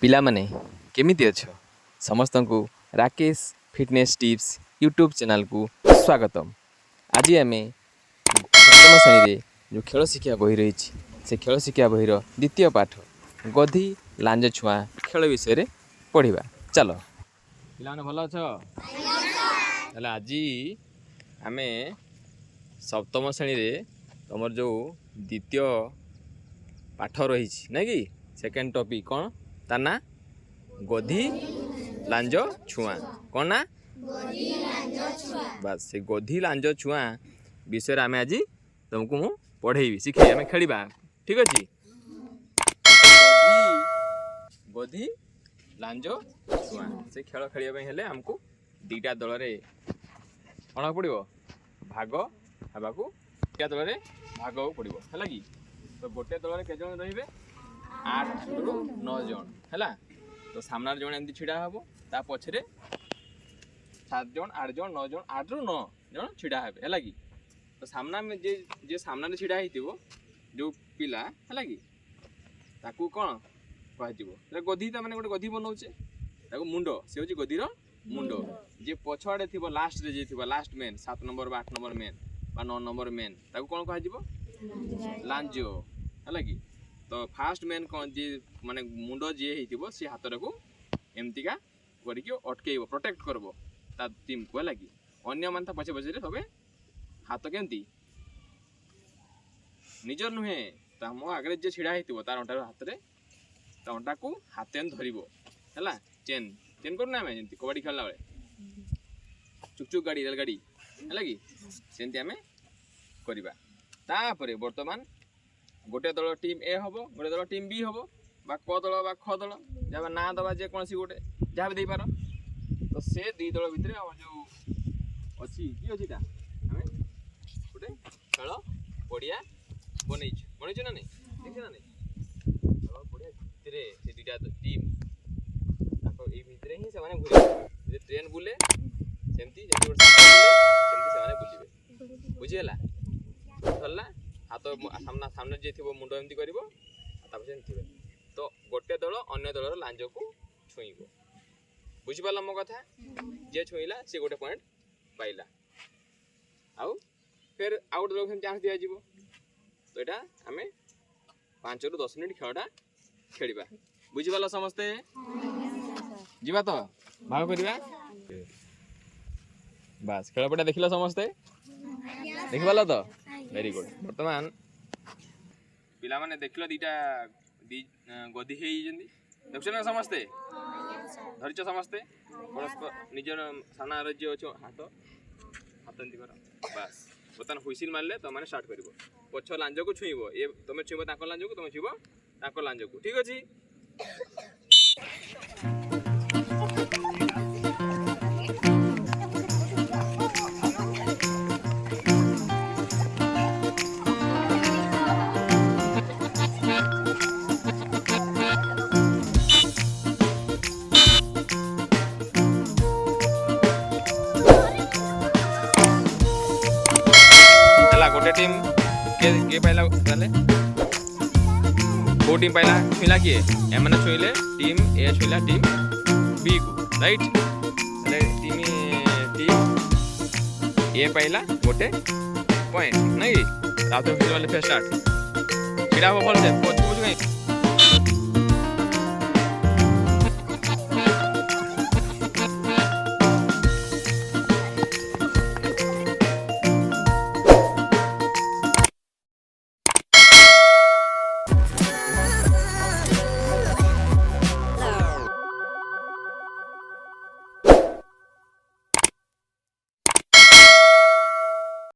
पिला माने केमिति अच्छ समस्त को Rakesh fitness tips YouTube channel को स्वागतम। आज आम सप्तम श्रेणी जो खेल शिक्षा बही रही से खेल शिक्षा बहीर द्वितीय पाठ गधी लांज छुआ खेल विषय पढ़ा। चलो पिला भल अछ। आज आम सप्तम श्रेणी तुम जो द्वितीय पाठ रही ना कि सेकेंड टॉपिक कौन ता ना गधी लांज छुआ कौन ना बस से गधी लांज छुआ विषय आम आज तुमको मु पढ़ेबी शिखे आम खेल ठीक अच्छे। गधी लांज छुआ से खेल खेल आमको दीटा दल कौन पड़ो भाग हाँ दीटा दल भाग पड़ो है कि तो गोटे दल के जन रे 8 रु 9 जन है तो सामना जन एमती छिड़ा हम ता पछरे 7 जन 8 जन 9 जन 8 रु 9 जन छिड़ा हे है कि तो सामना में जे सामना छिड़ा हो जो पिला है कि ताकू कौन कह गधी मैंने गोटे गधी बनाऊे मुंड से हूँ गधीर मुंड जे पछआड़े थी लास्ट रे जे last main 7 number 8 number main बा 9 नंबर मेन ताकू कौन कह लांजो है कि तो फास्ट मेन कौन जी माने मुंड जी हो सी हाथ को एमतीका करके अटकेब प्रोटेक्ट करब ता टीम को है कि अन्य मान पछे पछे सब हाथ केमती निजर नुहे तो मो आगे जे छिड़ा हो तार अंटार हाथ में ता अंटा को हाथ धरब है चेन चेन करना जमी कबाड़ी खेलला बेले चुक गाड़ी रेल गाड़ी है कि सेमती आम करवा तापर बर्तमान गोटे दल टीम ए हम गोटे दल टीम बी हम बा क दल बा ख दल जहाँ ना दबा जेकोसी गोटे जहाँ भी देपार तो से दी दल भितर जो अच्छी कि अच्छी गोटे खेल पड़िया बनईच ना नहीं देखे ना नहीं खेल पड़िया भितर से दुटा टीम भितर ही से घूरे ट्रेन बुले सेमती बुले बुझीगला सरला हाथ सामना सामने जे थी मुंड एमती कर तो गोटे दल अन्य दलर लांज को छुईब बुझीपार मो कथा जे छुईला सी गोटे पॉइंट पाइला आउ फिर आउ गोटे दल चांस दि जाव तो यहाँ आम 5 रु 10 मिनट खेलटा खेलिबा बुझीपार समस्ते जीवा तो भाग करवा बस खेल पड़ा देखिल समस्ते देखिपाल तो वेरी गुड। बर्तमान पिला माने देखल दीटा गधी देख समस्ते धरच समस्ते परस्पर निजर सामना जे अच्छे हाथ हाथ एमती कर बस बर्तमान हुइसिल मारे तो मैंने स्टार्ट कर पछ लांज को छुईब ये तुम छुईब ताक लांज को तुम छुईब ताक लांज को ठीक अच्छे। गोटे टीम के पाइला ताले को टीम पाइला छुईला किए एमने छुईले टीम ए छुईला टीम बी को राइट टीम ए पाइला गोटे पॉइंट नहीं फिर स्टार्ट छीड़ा भल से